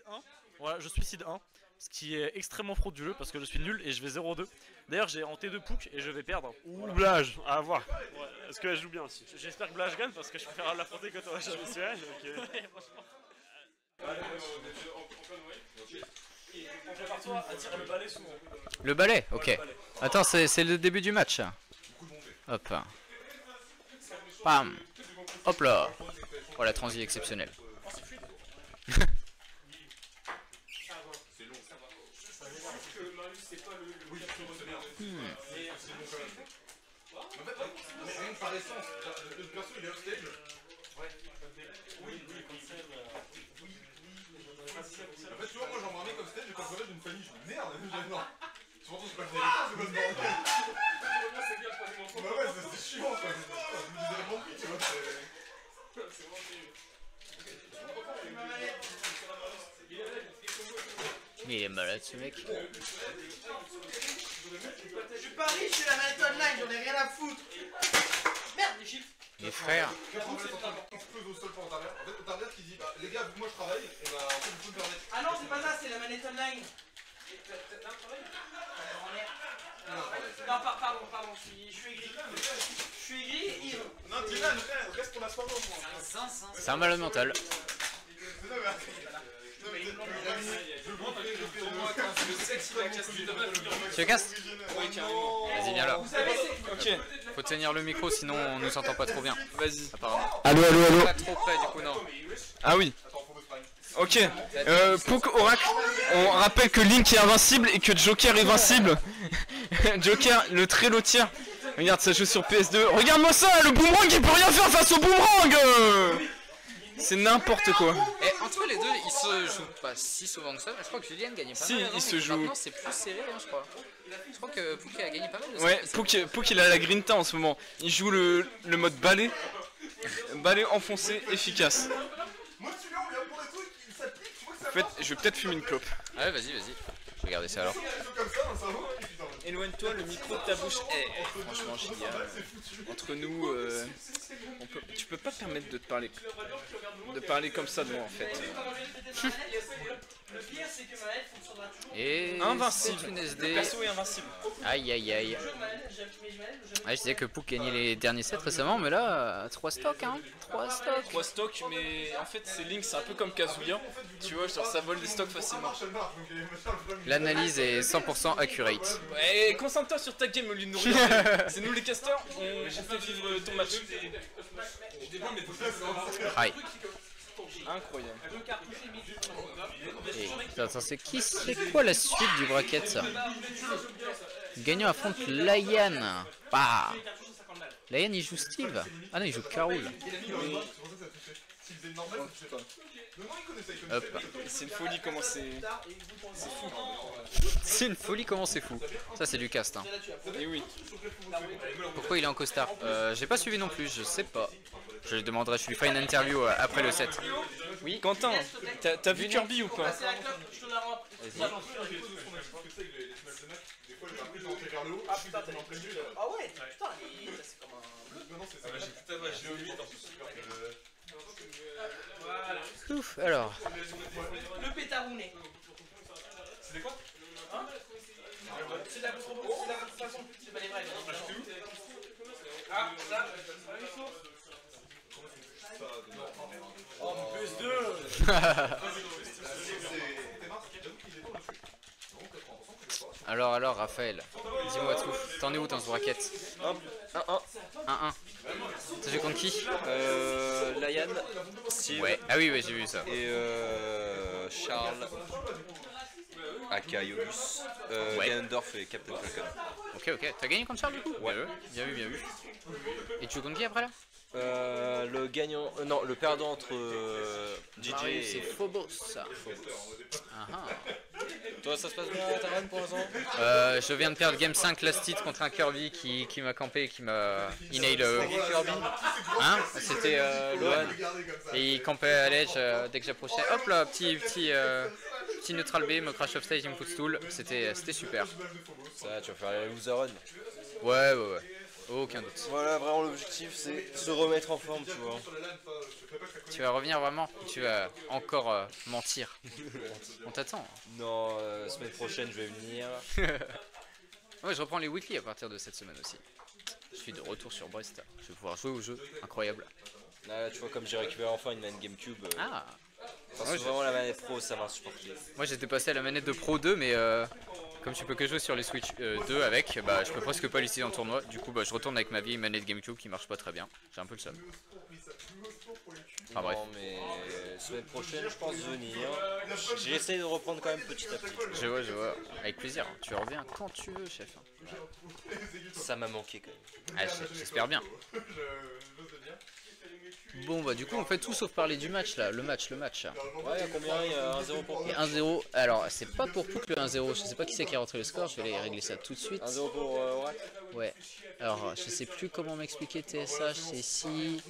1. Voilà, je suis seed 1. Ce qui est extrêmement frauduleux parce que je suis nul et je vais 0-2. D'ailleurs, j'ai en T2 Pouk et je vais perdre. Ou Blage, à voir. Ouais. Est-ce qu'elle joue bien aussi? J'espère que Blage gagne parce que je préfère l'affronter que toi. Je suis ok. Ouais, franchement. On prépare-toi à tirer le balai souvent. Le balai, ok. Attends, c'est le début du match. Hop. Bam. Hop là. Oh, la transi exceptionnelle. Par essence, le perso il est offstage. En fait, tu vois, moi j'en ramais comme stage et quand je reviens d'une famille, je me merde, non. Surtout, c'est pas le délicat, c'est pas le bordel. Bah ouais, c'est chiant quoi. Je me disais vraiment plus, tu vois. C'est Mais il est malade ce mec. Je suis pas riche, c'est la manette online, j'en ai rien à foutre. Merde, les chiffres. Les frères. je trouve que c'est important qu'on se pose au sol pour Tarver. En fait, Tarver qui dit, bah les gars, vu que moi je travaille, et bah en fait, vous pouvez me permettre. Ah non, c'est pas ça, c'est la manette online. Non, pardon, je suis aigri. Je suis aigri et ivre. Non, Dylan, reste pour la soirée au moins. C'est un malade mental. Tu le castes? Oui, carrément. Vas-y, viens là. Vous savez, c'est. Ok, Faut tenir le micro, sinon on nous entend pas trop bien. vas-y. Apparemment. Allo. Pas trop près, du coup, non. Ah oui. Ok, Pook Oracle, on rappelle que Link est invincible et que Joker est invincible. Joker, le très lotier. Regarde, ça joue sur PS2. Regarde-moi ça, le boomerang il peut rien faire face au boomerang. C'est n'importe quoi. Et entre les deux, ils se jouent pas si souvent que ça. Je crois que Julien gagnait pas Si, mal. ils se jouent. Maintenant, c'est plus serré, hein, je crois. Je crois que Pook a gagné pas mal de ça. Ouais, Pook il a la grinta en ce moment. Il joue le mode balai. Balai enfoncé, efficace. Moi, celui-là, on vient pour des trucs qui s'appliquent, tu vois que ça En fait, je vais peut-être fumer une clope. Ah ouais, vas-y. Je vais regarder ça alors. comme ça, dans le cerveau, et putain. Éloigne-toi le micro de ta bouche. Franchement, génial. Entre nous, tu peux pas te permettre de te parler comme ça de moi en fait. Le pire, c'est que ma manette fonctionnera toujours. Et Invincible. c'est une Le SD. perso est invincible. Aïe. Ouais, je disais que Pook gagnait les derniers sets récemment, mais là, 3 stocks, hein. 3 stocks. 3 stocks, mais en fait, c'est Link, c'est un peu comme Kazuya. Tu vois, genre ça vole des stocks facilement. L'analyse est 100% accurate. Ouais, concentre-toi sur ta game au lieu de nous regarder. C'est nous les casters, on fait vivre ton match. Aïe. Incroyable. Et, attends, c'est quoi la suite du bracket ça? Gagnant affronte Layan. Bah. Layan il joue Steve. Ah non, il joue Carol. Hop. C'est une folie comment c'est. C'est une folie comment c'est fou. Ça c'est du cast hein. Et oui. Pourquoi il est en costard? J'ai pas suivi non plus, je sais pas. Je lui demanderai, je lui ferai une interview après le set. Oui. Quentin, t'as vu Kirby ou pas? Ah ouais, putain, c'est comme un. Ouf, alors. Le pétarouné. C'était quoi? C'est de la façon. C'est pas les vrais. Ah, ça, Oh, PS2. Alors, Raphaël, dis-moi tout. T'en es où dans ce bracket? 1-1. 1-1. T'as joué contre qui? Layan, Steve. Ouais, ah oui, j'ai vu ça. Et Charles, Aka Yogus, Ouais. Ganondorf et Captain Falcon. Ok, t'as gagné contre Charles du coup? Ouais. Bien vu. Et tu joues contre qui après là? Le gagnant, non, le perdant entre DJ Marius, c'est et Phobos. Ah ah. toi, ça se passe bien, Taran, pour l'instant? Je viens de perdre Game 5 last hit contre un Kirby qui m'a campé et qui m'a inhalé Kirby. Hein? C'était Lohan. Et il campait à l'edge dès que j'approchais. Hop là, petit neutral B, me crash off stage, il me footstool. C'était super. Ça, tu vas faire la loser run. Ouais. Aucun doute. Voilà, vraiment l'objectif c'est se remettre en forme, tu vois. Tu vas revenir vraiment? Tu vas encore mentir? On t'attend. Non, semaine prochaine je vais venir. Ouais, je reprends les weekly à partir de cette semaine aussi. Je suis de retour sur Brest. Je vais pouvoir jouer au jeu. Incroyable. Là, tu vois, comme j'ai récupéré enfin une manette GameCube. Ah! Parce Ouais, que vraiment la manette Pro ça m'a insupporté. Moi j'étais passé à la manette de Pro 2, mais comme tu peux que jouer sur les Switch 2 avec, bah je peux presque pas l'utiliser en tournoi. Du coup bah je retourne avec ma vieille manette GameCube qui marche pas très bien. J'ai un peu le seum. Enfin bref. Non, mais semaine prochaine je pense venir. J'essaie de reprendre quand même petit à petit. Je vois. Avec plaisir. Tu reviens quand tu veux, chef. Ça m'a manqué quand même. Ah, j'espère bien. Bon bah du coup on fait tout sauf parler du match là, le match. Ouais, il y a combien? Il y a 1-0 pour Et 1-0, alors c'est pas pour Pouk le 1-0, je sais pas qui c'est qui a rentré le score, je vais aller régler ça tout de suite. 1-0 pour Oracle. Ouais, alors je sais plus comment m'expliquer TSH, c'est ici,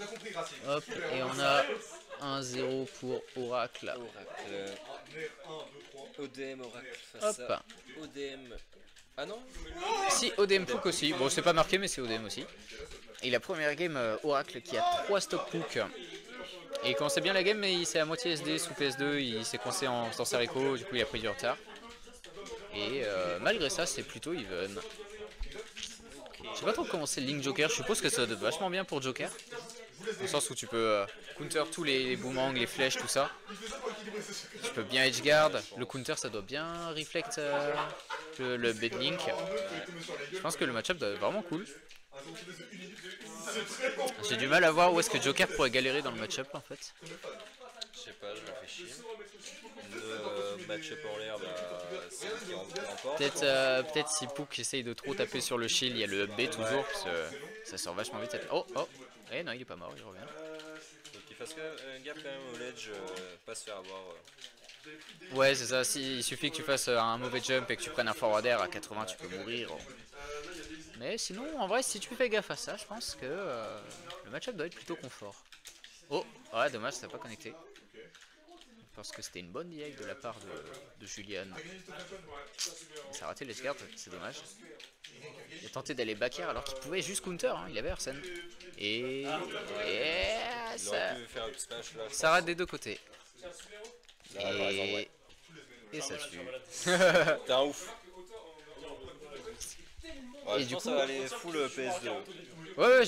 hop, et on a 1-0 pour Oracle. Oracle. ODM Oracle face Hop, à ODM. Ah non? si ODM Pouk aussi, bon c'est pas marqué mais c'est ODM aussi. Et la première game Oracle qui a 3 stock Pouk. Et il commençait bien la game mais il s'est à moitié SD sous PS2, il s'est coincé en Stancer-Echo, du coup il a pris du retard. Et malgré ça c'est plutôt even. Je sais pas trop comment c'est le Link Joker, je suppose que ça doit être vachement bien pour Joker. Dans le sens où tu peux counter tous les boomerangs, les flèches, tout ça. Tu peux bien edgeguard, le counter ça doit bien reflect le bait Link. Je pense que le match-up doit être vraiment cool. J'ai du mal à voir où est-ce que Joker pourrait galérer dans le match-up en fait. Je sais pas, je me fais chier. Le match-up en l'air, bah c'est lui qui remporte. Peut-être si Pouk essaye de trop taper sur le shield, il y a le B toujours, parce que ça sort vachement vite. Oh, eh non il est pas mort, il revient. Donc il fasse gaffe quand même au ledge, pas se faire avoir. Ouais c'est ça, il suffit que tu fasses un mauvais jump et que tu prennes un forward air à 80 tu peux mourir. Mais sinon en vrai si tu fais gaffe à ça je pense que le match-up doit être plutôt confort. Oh ouais dommage ça n'a pas connecté. Je pense que c'était une bonne DI de la part de Julian. Ça a raté les gardes, c'est dommage. Il a tenté d'aller back air alors qu'il pouvait juste counter, hein, il avait Arsène. Et ça rate des deux côtés. Et ça tue. T'es un ouf. Ouais, Et je du pense coup, que ça va aller full PS2. Ouais,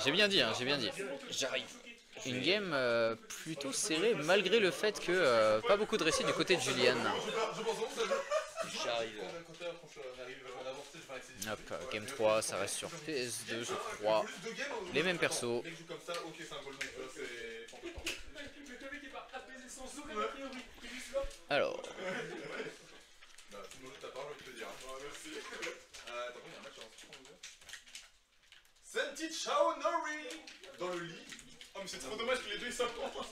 j'ai bien dit, j'ai bien dit. J'arrive. Une game plutôt serrée malgré le fait que pas beaucoup de récits du côté de Julian. J'arrive. Hop, game 3, ça reste sur PS2 je crois. Les mêmes persos. Alors. Senti Chao Nori dans le lit. Oh mais c'est trop dommage que les deux ils s'affrontent.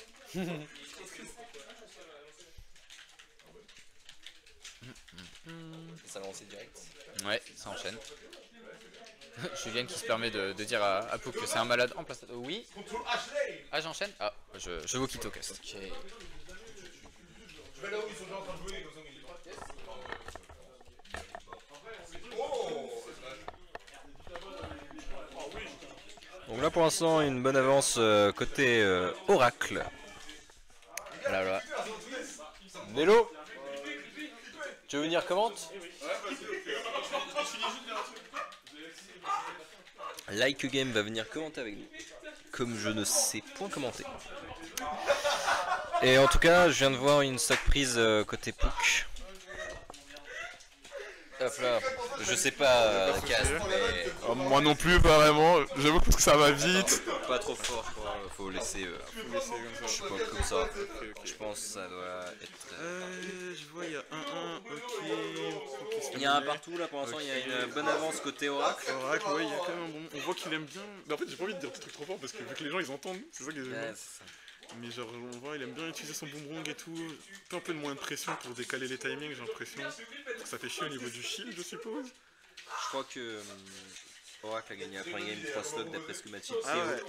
Ça va lancer direct. Ouais, ça enchaîne. Julien qui se permet de dire à Pouk que c'est un malade en place. Oui. Ah j'enchaîne. Ah, je vous quitte au cast. Ok. Je vais là où ils sont déjà en train de jouer comme ça on est libre. Donc là pour l'instant une bonne avance côté Oracle. Voilà. Nello, tu veux venir commente? Like Game va venir commenter avec nous. Comme je ne sais point commenter. Et en tout cas, je viens de voir une stock prise côté Pouk. Hop là, je sais pas cast, mais Oh, moi non plus, pas vraiment. J'avoue que ça va vite. pas trop fort, je crois. Faut laisser. Je sais pas, comme ça. Je pense que ça doit être. Je vois, il y a 1-1, ok. Il y a un partout là pour l'instant, il y a une bonne avance côté Oracle. Oracle, ouais, il y a quand même un bon. On voit qu'il aime bien. Mais en fait, j'ai pas envie de dire des trucs trop forts parce que vu que les gens ils entendent, c'est ça que j'ai. Ouais, c'est ça. Mais genre, on voit, il aime bien utiliser son boomerang et tout. Un peu de moins de pression pour décaler les timings, j'ai l'impression. Ça fait chier au niveau du shield, je suppose. Je crois que Oracle a gagné après une game 3 stock d'après ce que Mathilde Ah ouais.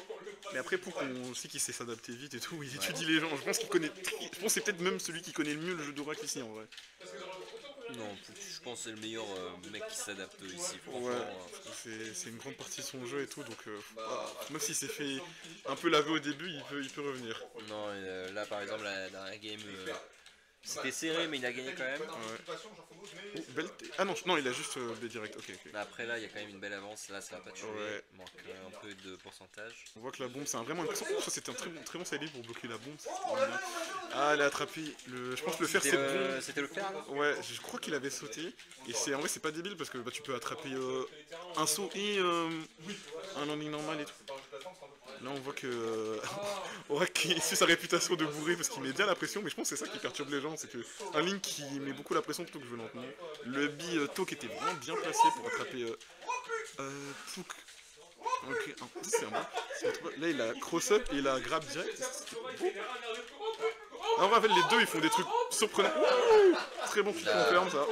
Mais après, pour qu'on sait qu'il sait s'adapter vite et tout, il étudie les gens. Je pense qu'il connaît. Je pense que c'est peut-être même celui qui connaît le mieux le jeu d'Oracle ici en vrai. Non, je pense que c'est le meilleur mec qui s'adapte ici. Franchement, Ouais, c'est une grande partie de son jeu et tout, donc même s'il s'est fait un peu laver au début, il peut revenir. non, là par exemple, la dernière game, c'était serré, mais il a gagné quand même. Ouais. Oh, ah non, il a juste B direct, ok. Mais après là, il y a quand même une belle avance, là ça va pas tuer, Ouais. il manque un peu de pourcentage. On voit que la bombe, c'est vraiment intéressant. Oh, ça c'était un très bon side pour bloquer la bombe. Ah, elle a attrapé. Je pense que le fer c'est bon. C'était le fer là? Ouais, je crois qu'il avait sauté. Et en vrai, c'est pas débile parce que bah, tu peux attraper un saut et un landing normal et tout. Là, on voit que Oracle qui suit sa réputation de bourré parce qu'il met bien la pression. Mais je pense que c'est ça qui perturbe les gens. C'est que un Link qui met beaucoup la pression plutôt que jouer lentement. Le Talk était vraiment bien placé pour attraper Pook. Ok, c'est un bon. Là, il a cross-up et il a grab direct. En vrai, les deux, ils font des trucs surprenants. Très bon qui confirme ça.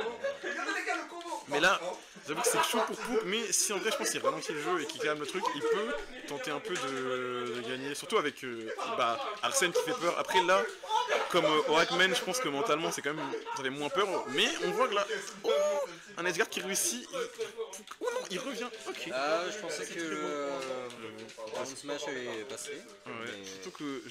Mais là, j'avoue que c'est chaud pour Pook, mais si en vrai je pense qu'il ralentit le jeu et qu'il calme le truc, il peut tenter un peu de gagner. Surtout avec Arsène qui fait peur. Après là, comme Oracle, je pense que mentalement c'est quand même, ça fait moins peur. Mais on voit que là, un Edgar qui réussit. Oh non, il revient. Ok. Ah, je pensais que le smash est passé. Ouais, mais... surtout que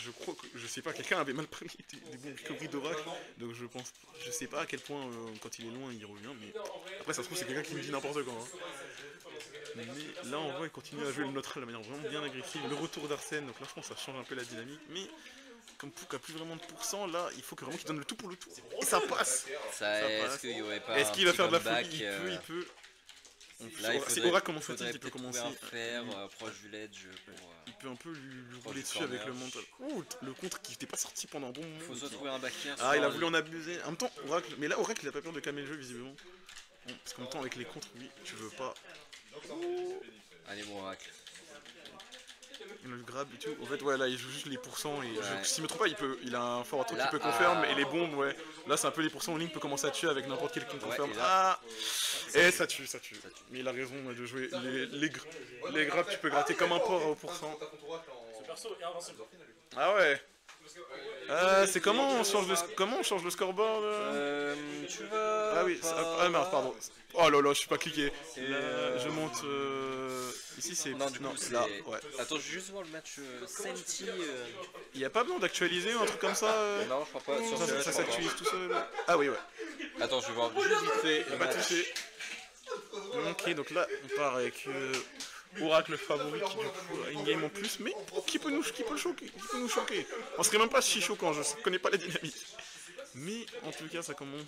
je sais pas, quelqu'un avait mal pris des bons recoveries d'Oracle, donc je sais pas à quel point quand il est loin il revient, mais après ça se trouve c'est quelqu'un qui me dit n'importe quoi. Hein. Mais là on voit il continue à jouer le neutral de manière vraiment bien agressive, le retour d'Arsène, donc là je pense que ça change un peu la dynamique, mais comme Pook a plus vraiment de pourcent, là il faut que vraiment qu'il donne le tout pour le tout, et ça passe. Est-ce qu'il y aurait pas Est-ce qu'il va faire de la comeback, folie? Il peut. Là, c'est Oracle comment fait-il, il peut commencer. faire proche du ledge pour... Il peut un peu lui rouler dessus avec le mental. Oh, le contre qui n'était pas sorti pendant un bon moment. Faut soit trouver un back air. Ah, il a voulu en abuser. En même temps, Oracle. Mais là, Oracle, il a pas peur de calmer le jeu, visiblement. Bon, parce qu'en même temps, avec les contres, oui, tu veux pas. Allez, bon, Oracle. Il le grab et tout. En fait, ouais, là, il joue juste les pourcents. Et Ouais. s'il me trompe pas, il a un fort truc Là, qui peut confirm. Et les bombes, ouais. Là, c'est un peu les pourcents. Link peut commencer à tuer avec n'importe quel qui confirm. et Ah! Et ça tue. Mais il a raison de jouer les grabs, tu peux gratter comme un porc au pourcent. Ce perso est invincible. Ah ouais. C'est comment on change le scoreboard Tu vas... Ah oui, ah merde, pardon. Oh là là, je suis pas cliqué. Là, je monte. Ici c'est. Non, du coup, c'est... là, ouais. Attends, je vais juste voir le match Senti. Il y a pas besoin d'actualiser ou un truc comme ça Non, je crois pas. Sur Ça je crois s'actualise tout seul. Ah oui, ouais. pas. Attends, je vais voir juste vite fait. Il a pas touché. Ok, donc là, on part avec Oracle favori qui du coup a une game en plus, mais qui peut nous choquer. On serait même pas si choquant, je connais pas la dynamique. Mais en tout cas, ça commence.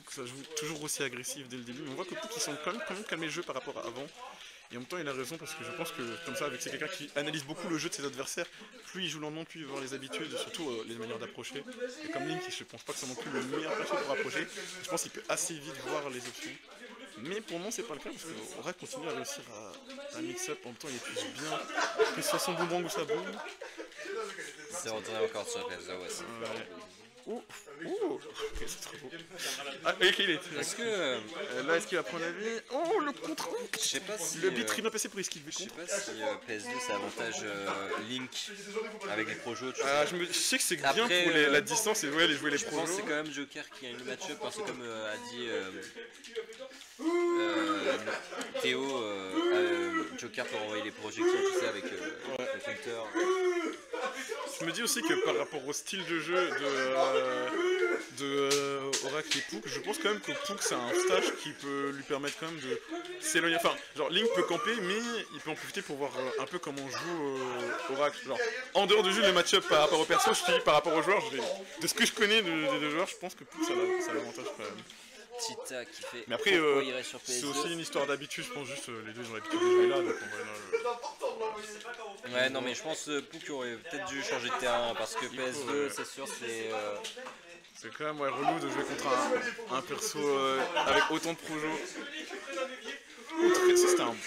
Ça joue toujours aussi agressif dès le début. Mais on voit que Pook ils sont quand même calmé le jeu par rapport à avant. Et en même temps, il a raison parce que je pense que, comme ça, avec c'est quelqu'un qui analyse beaucoup le jeu de ses adversaires, plus il joue lentement, plus il va voir les habitudes, surtout les manières d'approcher. Et comme Link, je pense pas que c'est non plus le meilleur perso pour approcher, je pense qu'il peut assez vite voir les options. Mais pour le moment, c'est pas le cas parce qu'Oracle continue à réussir à mix-up. En même temps, il épuise bien, que ce soit son boomerang ou sa boum. C'est retourné encore sur la place de West. Oh, c'est trop beau. Ah, ok, il est. Est-ce que... Là, est-ce qu'il va prendre la vie? Oh, le contre. Je sais pas si... Le beat très bien passé pour esquiver Je sais contre. pas si PS2 c'est avantage Link avec les pro-jeux. Je sais que c'est bien Après, pour la distance et jouer les Je pense pros. que c'est quand même Joker qui a une match-up parce que comme a dit Théo, Joker peut envoyer les projectiles, tu sais, avec le Twitter. Je me dis aussi que par rapport au style de jeu de Oracle et Pook, je pense quand même que Pook c'est un stage qui peut lui permettre quand même de s'éloigner. Enfin, genre Link peut camper, mais il peut en profiter pour voir un peu comment joue Oracle. Genre, en dehors du jeu, les match-up par rapport au perso, je te dis par rapport aux joueurs, de ce que je connais des joueurs, je pense que Pook ça a l'avantage quand même. Tita qui fait. Mais après, c'est aussi une histoire d'habitude, je pense juste les deux ont l'habitude de jouer là, donc on va Ouais, non, mais je pense que Pook aurait peut-être dû changer de terrain parce que PS2, c'est sûr, c'est. C'est quand même relou de jouer contre un perso avec autant de projos.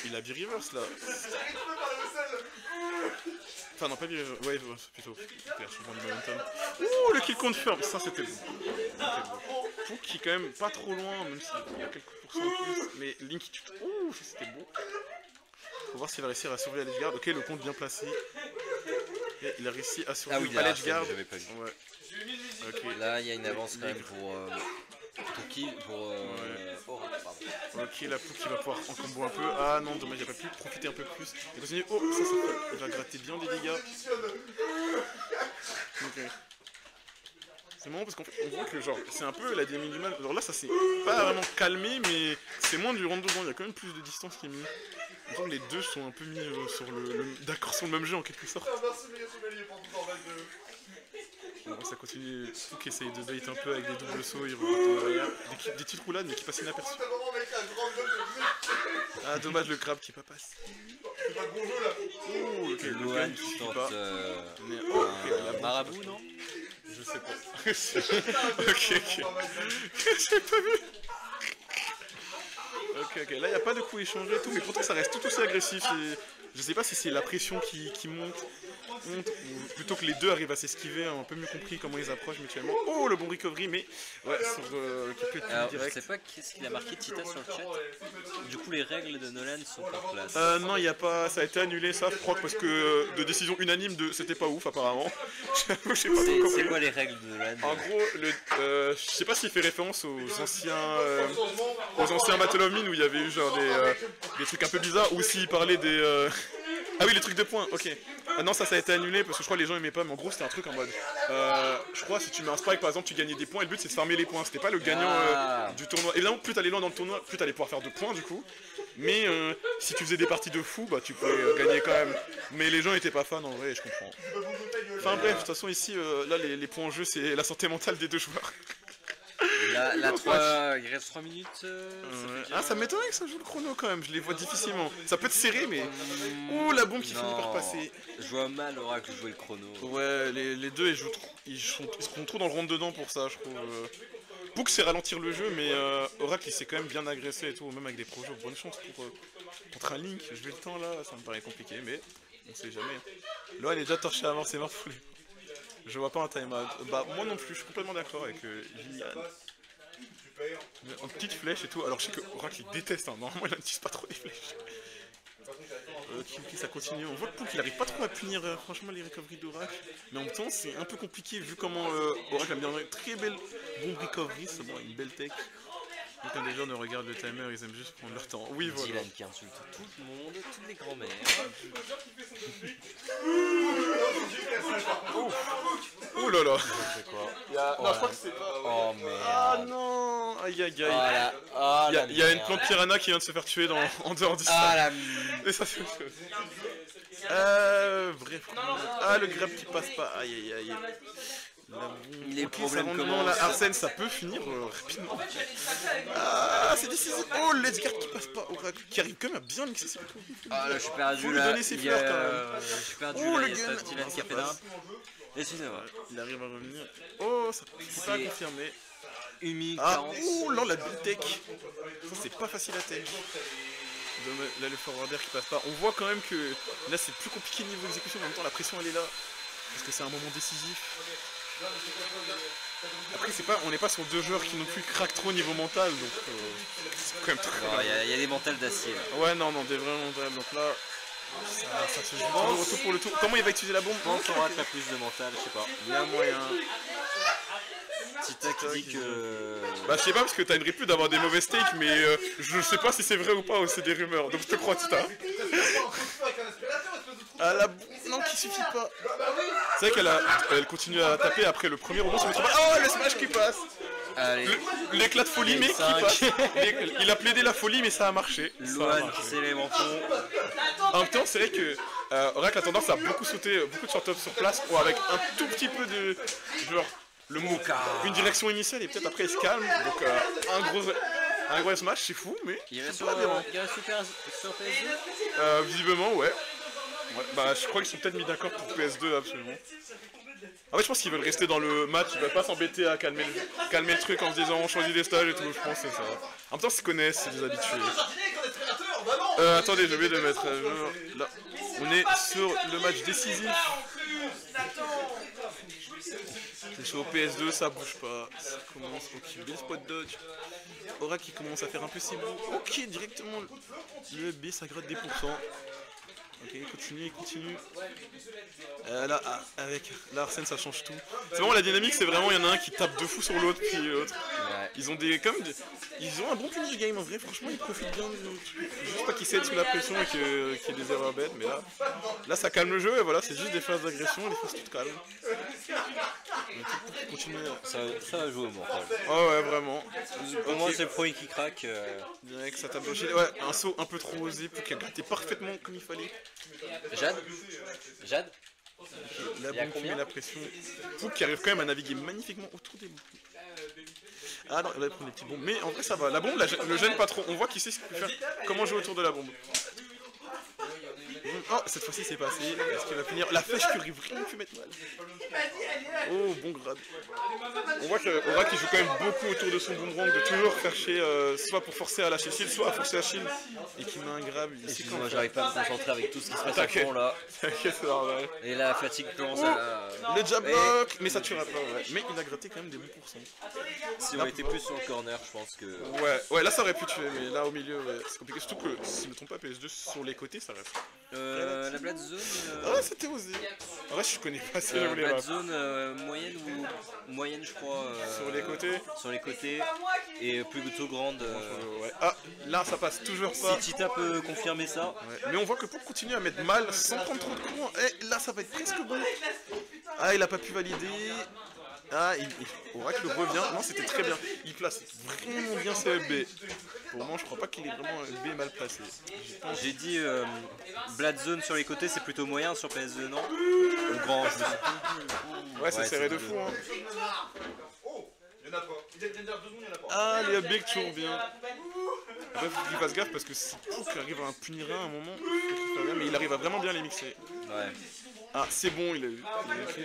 Il a B-Reverse là. Enfin non, pas B-Reverse, ouais, plutôt. Ouh, le kill confirm, ça c'était bon. Pook qui est quand même pas trop loin, même s'il y a quelques pourcents en plus. Mais Link qui tue. Ouh, ça c'était bon. Faut voir s'il va réussir à surveiller l'edge guard. Ok, le compte bien placé. Et il a réussi à surveiller l'edge guard. J'avais pas vu. Ouais. Okay. Là, il y a une avance quand même Pour qui? Pour Oracle, pardon. Ok, la Pou qui va pouvoir en combo un peu. Ah non, dommage, il a pas pu profiter un peu plus. Il continue. Oh, ça fait. Il va gratter bien des dégâts. Ok. C'est marrant parce qu'en fait, on voit que genre, c'est un peu la dynamique du mal. Alors là, ça s'est pas vraiment calmé, mais c'est moins du rentre dedans. Il y a quand même plus de distance qui est mise. On sent que les deux sont un peu mis sur d'accord sur le même jeu en quelque sorte. Bon, ça continue. Pou qui essaye de bait un peu avec des doubles sauts. Il repart en arrière. Des petites roulades, mais qui passent inaperçues. Ah, dommage le crabe qui est pas passé. Oh, ok, le Loan qui qui suit tente pas. Mais, oh, ok, la Marabout, non? Je sais pas. Ok. J'ai pas vu. Ok, là il a pas de coup échangé et tout, mais pourtant ça reste tout aussi agressif. Je sais pas si c'est la pression qui monte, ou plutôt que les deux arrivent à s'esquiver, ont un peu mieux compris comment ils approchent mutuellement. Oh, le bon recovery, mais ouais, sur qui peut être Alors, direct. je sais pas qu'est-ce qu'il a marqué Tita sur le chat. Du coup, les règles de Nolan sont en place. Non, il y a pas, ça a été annulé, ça, je crois, parce que de décision unanime, c'était pas ouf apparemment. Je sais pas trop C'est quoi les règles de Nolan? En gros, je sais pas s'il fait référence aux anciens Battle of Mine où il y avait eu genre des trucs un peu bizarres, ou s'il parlait des... Ah oui, les trucs de points, ok. Ah non, ça a été annulé parce que je crois que les gens aimaient pas, mais en gros c'était un truc en mode... je crois si tu mets un spike par exemple, tu gagnais des points et le but c'est de farmer les points. C'était pas le gagnant du tournoi. Évidemment, plus t'allais loin dans le tournoi, plus t'allais pouvoir faire de points du coup. Mais si tu faisais des parties de fou, bah tu pouvais gagner quand même. Mais les gens étaient pas fans en vrai, je comprends. Enfin bref, de toute façon ici, là les points en jeu c'est la santé mentale des deux joueurs. Il reste 3 minutes. Ah, ça m'étonnerait que ça joue le chrono quand même, je les vois difficilement. Ça peut être serré, mais. Ouh, la bombe qui finit par passer. Je vois mal Oracle jouer le chrono. Ouais, les deux ils seront trop dans le rentre dedans pour ça, je trouve. Pouk c'est ralentir le jeu, mais Oracle il s'est quand même bien agressé et tout, même avec des projets. Bonne chance contre un Link. Je vais le temps là, ça me paraît compliqué, mais on sait jamais. Là, elle est déjà torché avant, c'est mort pour les. Je vois pas un timeout. Bah, moi non plus, je suis complètement d'accord avec Gillian. En petite flèche et tout. Alors, je sais que Oracle il déteste, hein. Normalement il n'utilise pas trop les flèches. Ok, ça continue. On voit que Pouk il arrive pas trop à punir franchement les recoveries d'Oracle. Mais en même temps, c'est un peu compliqué vu comment Oracle a bien une très belle bombe recovery. C'est bon, une belle tech. Donc, quand les gens ne regardent le timer, ils aiment juste prendre leur temps. Oui, voilà. Dylan qui insulte tout le monde, toutes les grand-mères. Oh là là. C'est quoi? Non, je crois que c'est pas. Oh merde. Ah non. Aïe aïe aïe. Il y a une plante piranha qui vient de se faire tuer en dehors du stade. Ah la Et ça c'est autre chose. Bref. Ah le grab qui passe pas. Aïe aïe aïe. Les problèmes comment là, Arsène ça peut finir rapidement. Ah c'est décisif. Oh le let's guard qui passe pas. Oracle qui arrive quand même à bien mixer ses trucs. Ah là je suis perdu Faut lui là. donner ses fleurs quand même. Je suis perdu Oh, là, le il y a gun. Dylan qui a fait d'un. Excusez-moi. Il arrive à revenir. Oh ça c'est pas confirmé. 1 minute Ah 40. ouh là la big tech. Ça c'est pas facile à tech. Là le forwarder qui passe pas. On voit quand même que là c'est plus compliqué niveau exécution, en même temps la pression elle est là. Parce que c'est un moment décisif. Après c'est pas, on n'est pas sur deux joueurs qui non plus craquent trop au niveau mental, donc c'est quand même très... Il y a des mentales d'acier. Ouais non, des vrais mentales, donc là... Ça se joue toujours au tout pour le tour. Comment il va utiliser la bombe? Je pense qu'Oracle a plus de mental, je sais pas. Il y a moyen. Tita qui dit que... Bah je sais pas parce que t'as une répute d'avoir des mauvais steaks, mais je sais pas si c'est vrai ou pas, ou c'est des rumeurs, donc je te crois Tita. Ah la bombe, non qui suffit pas. C'est vrai qu'elle continue à taper après le premier rebond sur le travail. Oh le smash qui passe. L'éclat de folie mais qui passe. Il a plaidé la folie mais ça a marché. Loan qui s'élève en fond. En même temps c'est vrai que Oracle a tendance à beaucoup sauter, beaucoup de short-up sur place ou avec un tout petit peu de genre le mot une direction initiale et peut-être après il se calme. Donc un gros smash c'est fou mais Il reste pas aberrant. sur PS2. Visiblement ouais. Bah je crois qu'ils sont peut-être mis d'accord pour PS2 absolument. En fait je pense qu'ils veulent rester dans le match, ils veulent pas s'embêter à calmer le truc en se disant on choisit des stages et tout, je pense que c'est ça. En même temps ils se connaissent, c'est des habitués. Attendez, j'ai oublié de mettre là. On est sur le match décisif. C'est chaud, PS2 ça bouge pas. Ça commence, ok, bel spot dodge. Oracle qui commence à faire un peu ses bouts. Ok, directement le B ça gratte des pourcents. Ok, il continue. Là, là, Arsène, ça change tout. C'est vraiment la dynamique, c'est vraiment, il y en a un qui tape de fou sur l'autre, puis l'autre. Ouais. Ils ont ils ont un bon punish game en vrai, franchement, ils profitent bien du truc. Juste pas qu'ils cèdent sous la pression et qu'il y ait des erreurs bêtes, mais là, ça calme le jeu, et voilà, c'est juste des phases d'agression, des phases toutes calmes. Continue. Ça va jouer au mental. Oh ouais, vraiment. Pour moi, c'est le premier qui craque. Direct, ça tape dans le gilet. Ouais, un saut un peu trop osé pour qu'il a gratté parfaitement comme il fallait. Jade. La Il y a bombe qui combien met la pression. Pouk qui arrive quand même à naviguer magnifiquement autour des bombes. Ah non, il va prendre des petits bombes. Mais en vrai, ça va. La bombe le gêne pas trop. On voit qu'il sait ce qu'il peut faire. Comment jouer autour de la bombe. Oh, cette fois-ci c'est passé. Est-ce qu'il va finir? La flèche qui aurait vraiment pu mettre mal. Oh, bon grab. On voit qu'Orak il joue quand même beaucoup autour de son boomerang, de toujours faire chier, soit pour forcer à lâcher shield, soit à forcer à shield. Et qui met un grab. Excuse-moi, j'arrive pas à me concentrer avec tout ce qui se passe à fond là. T'inquiète, c'est normal. Et la fatigue commence à. Le jab block, mais ça tuera pas, ouais. Mais il a gratté quand même des bons pourcents. Si on était plus sur le corner, je pense que. Ouais, là ça aurait pu tuer, mais là au milieu, ouais, c'est compliqué. Surtout que si je me trompe pas, PS2 sur les côtés, ça reste. La Blade Zone. Ah, c'était osé. En vrai, je connais pas si elle voulait Blade Zone moyenne ou moyenne, je crois. Sur les côtés. Sur les côtés. Et plutôt grande. Ouais. Ah, là ça passe toujours pas. Si Tita peut confirmer ça. Ouais. Mais on voit que pour continuer à mettre mal sans prendre trop de courant, là ça va être presque bon. Ah, il a pas pu valider. Ah, Oracle revient. Non, c'était très bien. Il place vraiment bien ses LB. Pour moi, je crois pas qu'il est vraiment LB mal placé. J'ai dit Blade Zone sur les côtés, c'est plutôt moyen sur PS2, non? Ou grand, je me suis... Ouais, c'est serré de fou. Hein. Ah, les LB toujours bien. Après, faut qu'il fasse gaffe parce que si Pouk arrive à en punir un à un moment, mais il arrive à vraiment bien les mixer. Ouais. Ah, c'est bon, il a eu.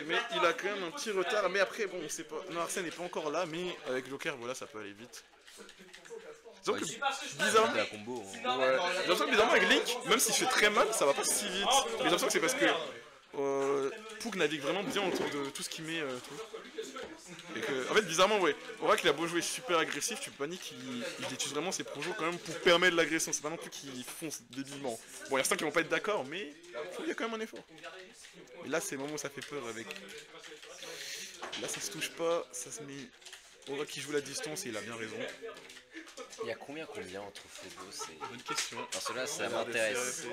Mais il a quand même un petit retard. Mais après, bon, on sait pas. Non, Arsène n'est pas encore là, mais avec Joker, voilà, ça peut aller vite. Disons que bizarrement. La combo, hein. Ouais. J'ai l'impression que bizarrement avec Link, même s'il fait très mal, ça va pas si vite. Mais j'ai l'impression que c'est parce que Pouk navigue vraiment bien autour de tout ce qu'il met. Tout. Et que, en fait, bizarrement, ouais. Oracle, il a beau jouer super agressif, tu peux pas nier qu'il utilise vraiment ses projets quand même pour permettre l'agression. C'est pas non plus qu'il fonce débilement. Bon, il y a certains qui vont pas être d'accord, mais il y a quand même un effort. Et là, c'est le moment où ça fait peur avec. Là, ça se touche pas, ça se met. Oracle qui joue la distance et il a bien raison. Il y a combien entre Fuego? C'est Bonne question. parce que là, ça m'intéresse.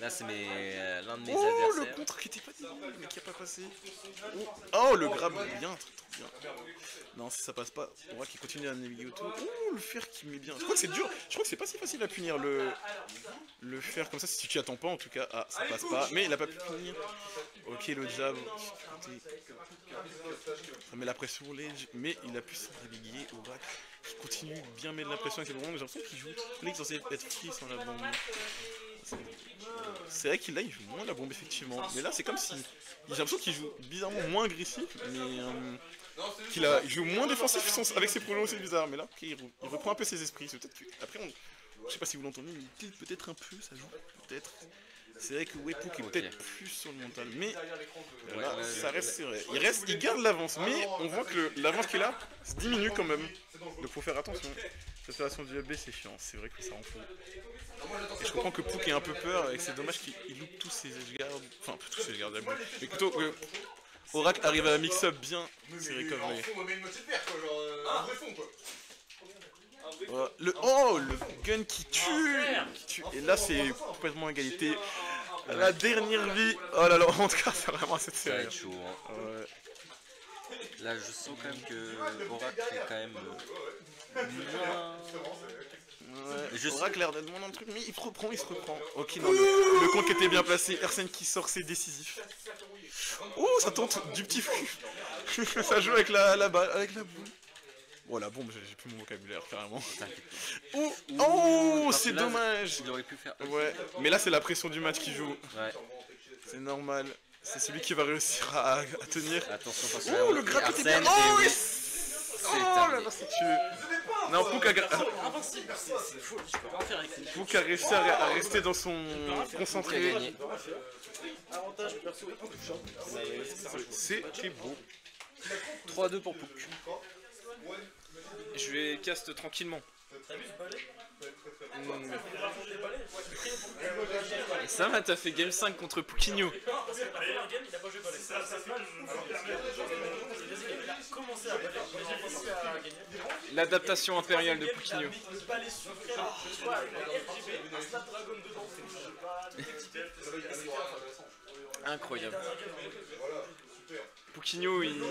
Là, c'est l'un de mes Oh, adversaires. le contre qui était pas dit, mais qui a pas passé. Oh, le grab, bien, très bien. Non, si ça passe pas, on voit qu'il continue à naviguer autour. Oh, le fer qui met bien. Je crois que c'est dur. Je crois que c'est pas si facile à punir le fer comme ça si tu t'y attends pas en tout cas. Ah, ça passe pas, mais il a pas pu punir. Ok, le jab. Ça met la pression au ledge, mais il a pu se naviguer au rack. Qui continue de bien mettre de la pression avec les bombes. J'ai l'impression qu'il joue. Il est censé être free sans la bombe. C'est vrai qu'il là il joue moins la bombe effectivement. Mais là c'est comme si. J'ai l'impression qu'il joue bizarrement moins agressif, mais il joue moins défensif avec ses pronos, c'est bizarre. Mais là il reprend un peu ses esprits. C'est peut-être que. Après je sais pas si vous l'entendez, mais il tilt peut-être un peu, ça joue peut-être. C'est vrai que Pouk est peut-être plus sur le mental, mais là, ça reste, c'est vrai. Il garde l'avance, mais on voit que l'avance qu'il a se diminue quand même. Donc faut faire attention. Cette opération du AB c'est chiant, c'est vrai que ça rend fou. Et je comprends que Pouk ait un peu peur et que c'est dommage qu'il loupe tous ses edgeguards. Enfin, tous ses edgeguards, mais plutôt que Oracle arrive à mix-up bien ses recoveries. Voilà. Le gun qui tue. Et là c'est complètement égalité. La dernière vie. Oh là là, en tout cas c'est vraiment cette série. Ça va être chaud, hein. Ouais. Là je sens quand même que Oracle est quand même Ouais. Oracle a l'air d'être moins dans le truc, mais il se reprend. Ok, non, le compte qui était bien placé, Arsène qui sort, c'est décisif. Oh, ça tente du petit fou. Ça joue avec la balle, avec la boule. Bon, la bombe, j'ai plus mon vocabulaire, carrément. Oh, c'est dommage. Il aurait pu faire. Ouais, mais là, c'est la pression du match qui joue. Ouais. C'est normal. C'est celui qui va réussir à tenir. Attention, parce que le gratte était bien. Oh, oui. Oh là là, c'est tué. Non, Pouk a réussi à rester dans son concentré. C'était beau. 3-2 pour Pouk. Je vais cast tranquillement. Et ça va, t'as fait game 5 contre Pukinho. Parce que la première game, il a pas joué balai. Ça se mal. Il a commencé à balai. Mais j'ai réussi à gagner. L'adaptation impériale de Pukinho. Balai sucré, tu vois, avec un RGB, un Snapdragon dedans. Incroyable. Pukinho, il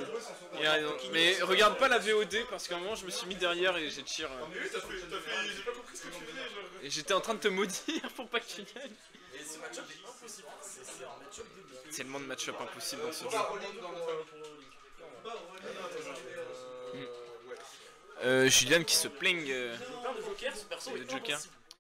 a raison. Mais regarde pas la VOD parce qu'à un moment je me suis mis derrière et j'ai cheer. J'ai pas compris ce que tu faisais, genre. Et j'étais en train de te maudire pour pas que tu gagnes. Et ce match-up est impossible. C'est un match-up de C'est tellement de match-up impossible dans ce jeu. Julian qui se plaigne plein de jokers, ce perso le est Joker. impossible.